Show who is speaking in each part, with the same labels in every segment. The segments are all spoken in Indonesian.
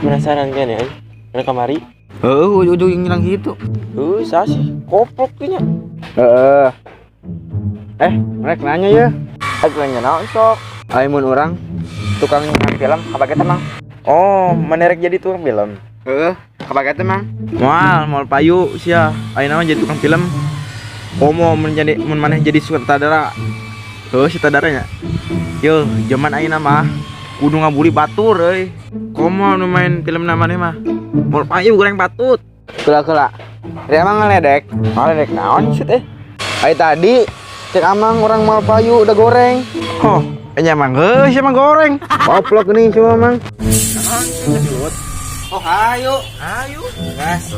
Speaker 1: Penasaran kan ya? Karena kemari.
Speaker 2: Ujung yang ngilang gitu.
Speaker 1: Saya sih koplok kayaknya.
Speaker 2: Mereka nanya ya.
Speaker 1: Aku nanya naon sok.
Speaker 2: Aimun orang tukang nyimak film apa kita mang?
Speaker 1: Oh, menerek jadi tukang film.
Speaker 2: Apa kita mang?
Speaker 1: Mal payu sia. Ayeuna mah jadi tukang film. Komo menjadi maneh jadi sutradara. Sutradaranya. Yo, zaman ayeuna mah kudu ngabuli batur euy. Komo nu main film namanya mah mal payu goreng batut.
Speaker 2: Kela. Dia emang ngeledek.
Speaker 1: Ngeledek naon sih teh?
Speaker 2: Ai tadi cek amang orang mal payu udah goreng.
Speaker 1: Enya mang geus emang goreng.
Speaker 2: Koplok nih cuma mang.
Speaker 1: Ayo.
Speaker 2: Gas.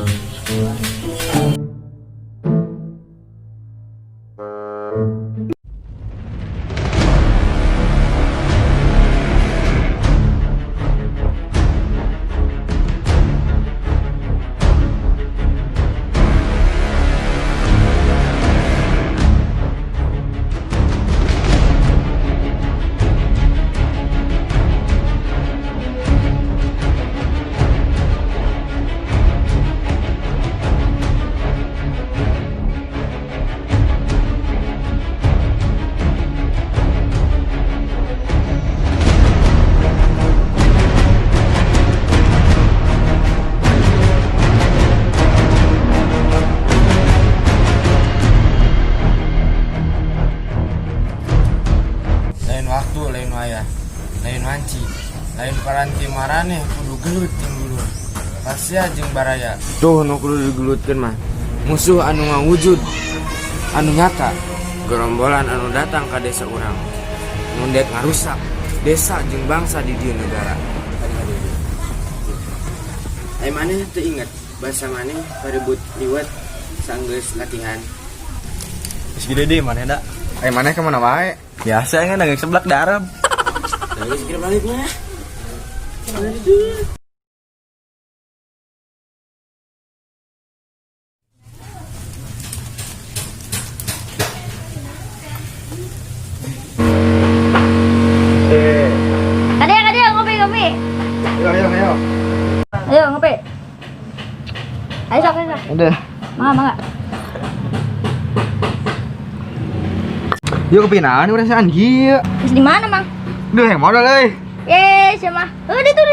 Speaker 3: Lain wayah, lain manci, lain paranti marane kudu gelut ting dulu. Pasya jeung baraya. Tuh nu kudu digelutkeun mah. Musuh anu ngawujud, anu nyata. Gerombolan anu datang ka desa urang. Nundek ngarusak desa jeung bangsa di dieu negara. Ai maneh teu inget bahasa maneh parebut liwat sanggeus latihan.
Speaker 1: Geus gede deh maneh da.
Speaker 2: Ai maneh kemana wae?
Speaker 1: Biasa kan nangis seblak darab.
Speaker 3: Geus kira balik mah.
Speaker 4: Kadek, ngopi.
Speaker 2: Ayo.
Speaker 4: Ayo ngopi. Ayo sok.
Speaker 2: Udah.
Speaker 4: Mangga.
Speaker 2: Yuk kepinaan urang saan kieu.
Speaker 4: Terus di mana, Mang?
Speaker 2: Duh, yang modal euy.
Speaker 4: Siapa? Di tuh.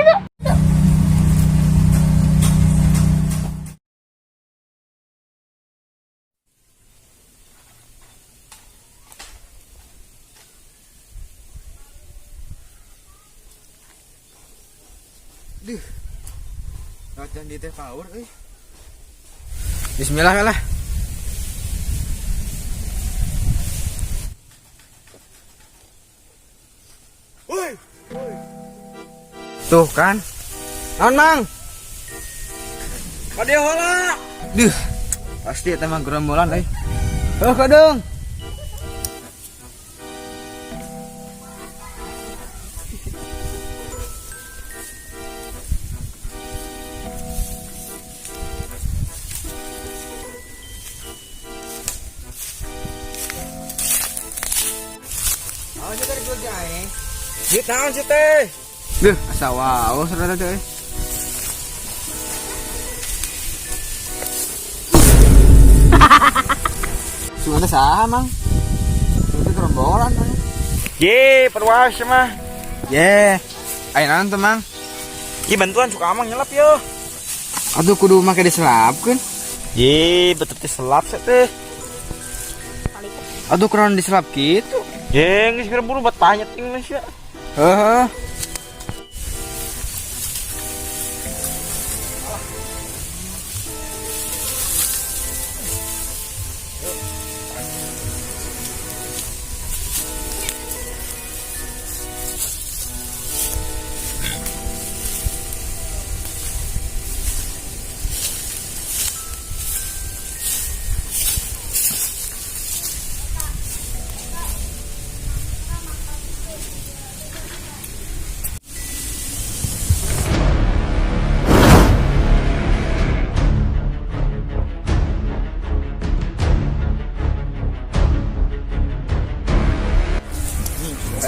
Speaker 2: Duh. Latihan di teh power euy. Bismillah lah. Woi. Tuh kan. Naon, Mang?
Speaker 1: Kadeu heula.
Speaker 2: Duh. Pasti eta mah gerombolan euy. Kadang.
Speaker 1: Di taon sih teh.
Speaker 2: Duh, asa wae saudara teh. Sudah saha, Mang? Itu gerombolan.
Speaker 1: Perwas mah.
Speaker 2: Ayo naon teh, Mang?
Speaker 1: Bantuan suka amang nyelap yo.
Speaker 2: Aduh kudu make diselapkeun.
Speaker 1: Betul diselap sih teh.
Speaker 2: Aduh kurang diselap gitu.
Speaker 1: Geus kira buru buat tanya ting mas ya.
Speaker 2: Heeh.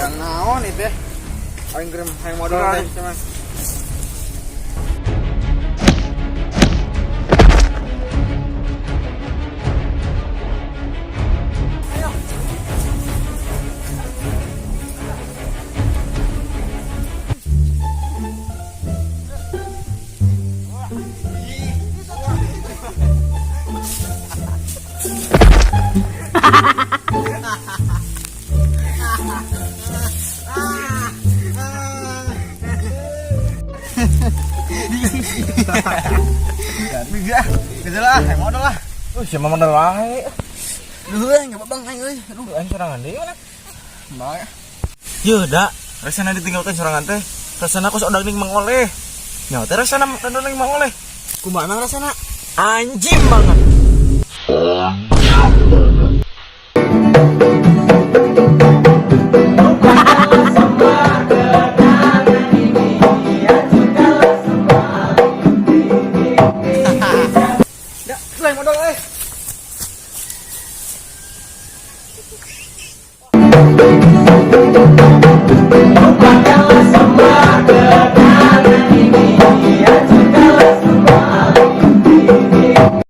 Speaker 2: Yang naon itu teh? Aing gerem hayang modal teh cuman. Bisa, bisa lah, hayang modal lah.
Speaker 1: Siapa modal wae.
Speaker 2: Duh, enggak babang aing euy. Aduh,
Speaker 1: Aing sorangan deui mana?
Speaker 2: bae.
Speaker 1: Yeuh, da. Rasana ditinggalkeun sorangan teh. Rasana kos odang ning mangoleh. Nya teh rasana odang ning mangoleh.
Speaker 2: Kumaha rasana?
Speaker 1: Anjing banget.
Speaker 2: Da, lain modal euy.
Speaker 5: Lupakan